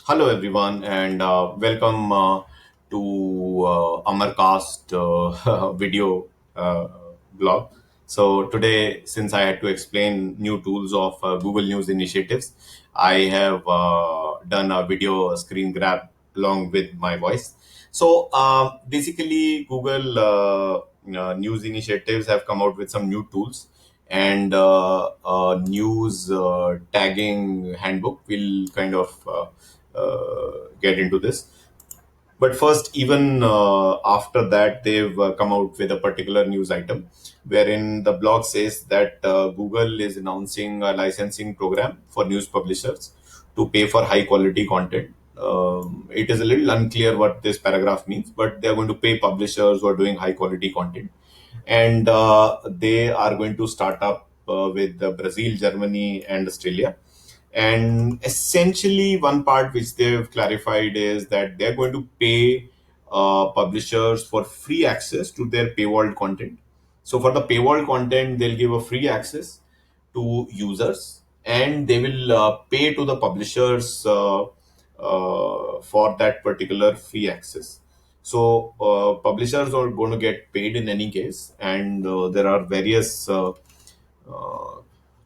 Hello, everyone, and welcome to Amarcast video blog. So, today, since I had to explain new tools of Google News initiatives, I have done a video screen grab along with my voice. So, basically, Google News initiatives have come out with some new tools and news tagging handbook will kind of get into this. But first, even after that, they've come out with a particular news item wherein the blog says that Google is announcing a licensing program for news publishers to pay for high quality content. It is a little unclear what this paragraph means, but they're going to pay publishers who are doing high quality content. And they are going to start up with Brazil, Germany, and Australia. And essentially, one part which they've clarified is that they're going to pay publishers for free access to their paywalled content. So, for the paywalled content, they'll give a free access to users, and they will pay to the publishers for that particular free access. So, publishers are going to get paid in any case, and there are various uh,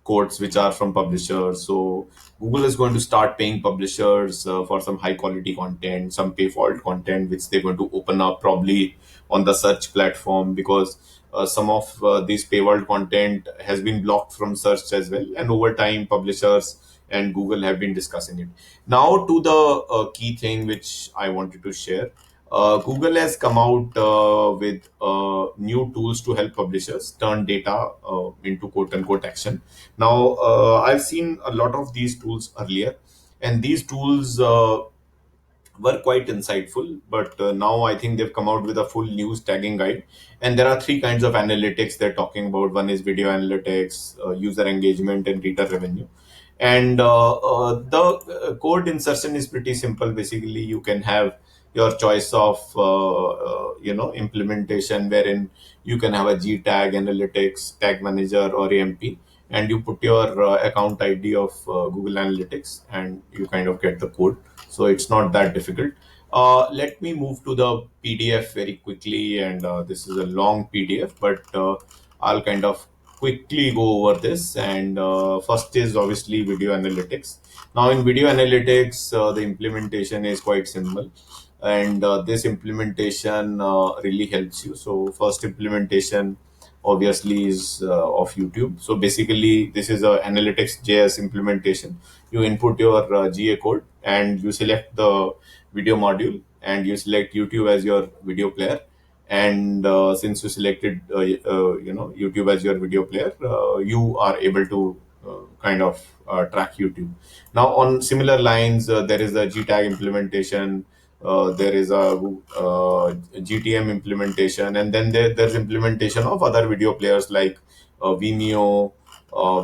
quotes which are from publishers. So Google is going to start paying publishers for some high quality content, some pay fault content, which they're going to open up probably on the search platform because some of this paywall content has been blocked from search as well. And over time, publishers and Google have been discussing it. Now to the key thing which I wanted to share. Google has come out with new tools to help publishers turn data into quote unquote action. Now, I've seen a lot of these tools earlier, and these tools were quite insightful. But now I think they've come out with a full news tagging guide. And there are three kinds of analytics they're talking about. One is video analytics, user engagement, and reader revenue. And the code insertion is pretty simple. Basically, you can have your choice of implementation wherein you can have a G tag, analytics, tag manager, or AMP, and you put your account ID of Google Analytics, and you kind of get the code. So it's not that difficult. Let me move to the PDF very quickly, and this is a long PDF, but I'll kind of quickly go over this. And first is obviously video analytics. Now, in video analytics, the implementation is quite simple, and this implementation really helps you. So, first implementation obviously is of YouTube. So basically, this is a analytics JS implementation. You input your GA code and you select the video module and you select YouTube as your video player. And since you selected YouTube as your video player, you are able to kind of track YouTube. Now, on similar lines, there is a GTag implementation, there is a GTM implementation, and then there's implementation of other video players like Vimeo,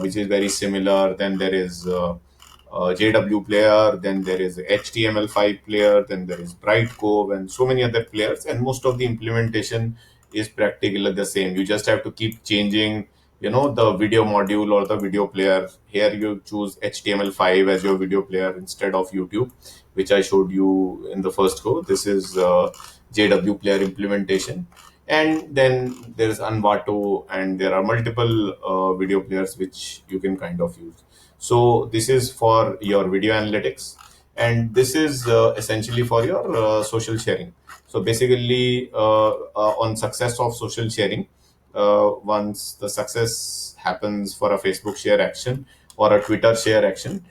which is very similar. Then there is JW player, then there is HTML5 player, then there is Brightcove, and so many other players. And most of the implementation is practically the same. You just have to keep changing, the video module or the video player. Here you choose HTML5 as your video player instead of YouTube, which I showed you in the first go. This is JW player implementation. And then there's Envato, and there are multiple video players which you can kind of use. So this is for your video analytics, and this is essentially for your social sharing. So basically, on success of social sharing, once the success happens for a Facebook share action or a Twitter share action,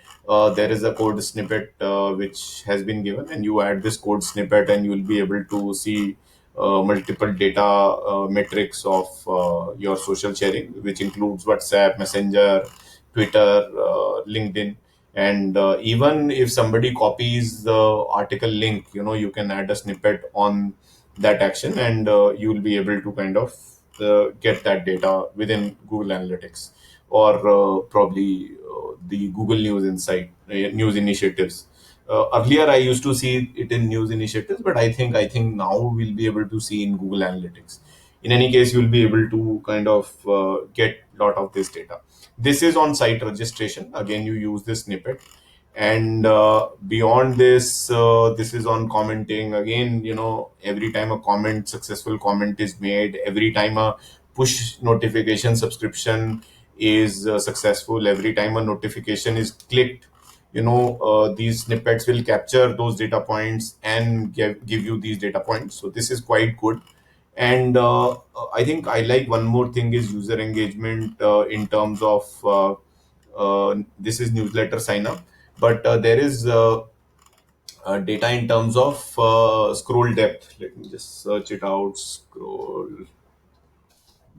there is a code snippet which has been given, and you add this code snippet, and you will be able to see multiple data metrics of your social sharing, which includes WhatsApp, Messenger, Twitter, LinkedIn. And even if somebody copies the article link, you can add a snippet on that action, and you will be able to kind of get that data within Google Analytics or probably the Google News Insight news initiatives. Earlier, I used to see it in news initiatives, but I think now we'll be able to see in Google Analytics. In any case, you'll be able to kind of get lot of this data. This is on site registration. Again, you use this snippet, And beyond this, this is on commenting again. Every time a successful comment is made, every time a push notification subscription is successful, every time a notification is clicked, these snippets will capture those data points and give you these data points. So this is quite good. And I think I like one more thing is user engagement, in terms of this is newsletter sign up, but there is data in terms of scroll depth. Let me just search it out. Scroll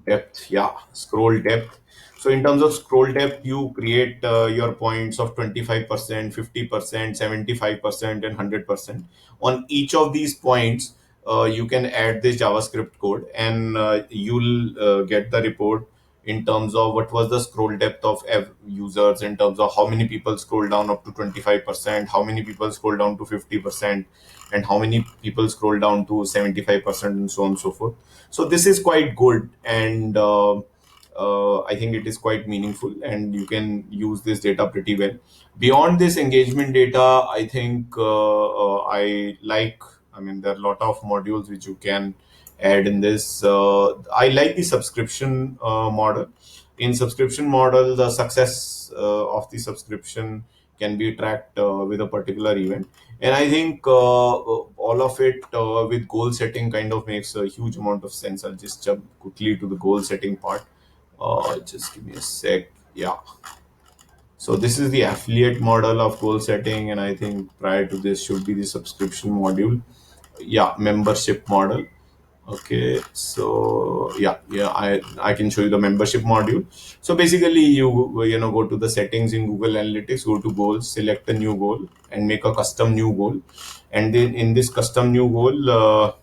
depth, yeah, scroll depth. So in terms of scroll depth, you create your points of 25%, 50%, 75%, and 100%. On each of these points, you can add this JavaScript code, and you'll get the report in terms of what was the scroll depth of users, in terms of how many people scroll down up to 25%, how many people scroll down to 50%, and how many people scroll down to 75%, and so on and so forth. So this is quite good, and I think it is quite meaningful, and you can use this data pretty well. Beyond this engagement data, I think I like. I mean, there are a lot of modules which you can add in this. I like the subscription model. In subscription model, the success of the subscription can be tracked with a particular event, and I think all of it with goal setting kind of makes a huge amount of sense. I'll just jump quickly to the goal setting part. Just give me a sec. Yeah. So this is the affiliate model of goal setting, and I think prior to this should be the subscription module. Yeah, membership model. Okay, so yeah, I can show you the membership module. So basically, you go to the settings in Google Analytics, go to goals, select a new goal, and make a custom new goal. And then in this custom new goal,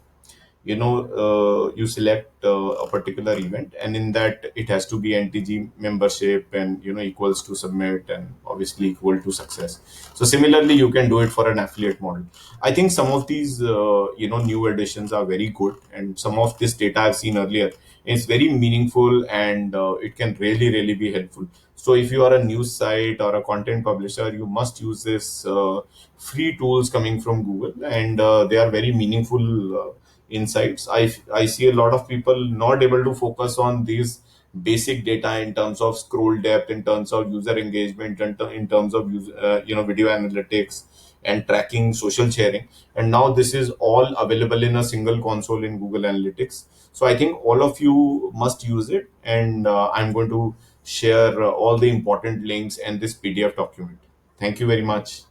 you select a particular event, and in that it has to be NTG membership, and equals to submit, and obviously equal to success. So similarly, you can do it for an affiliate model. I think some of these new additions are very good, and some of this data I've seen earlier is very meaningful, and it can really be helpful. So if you are a news site or a content publisher, you must use this free tools coming from Google, and they are very meaningful insights. I see a lot of people not able to focus on these basic data in terms of scroll depth, in terms of user engagement, in terms of video analytics and tracking social sharing. And now this is all available in a single console in Google Analytics. So I think all of you must use it, and I'm going to share all the important links and this PDF document. Thank you very much.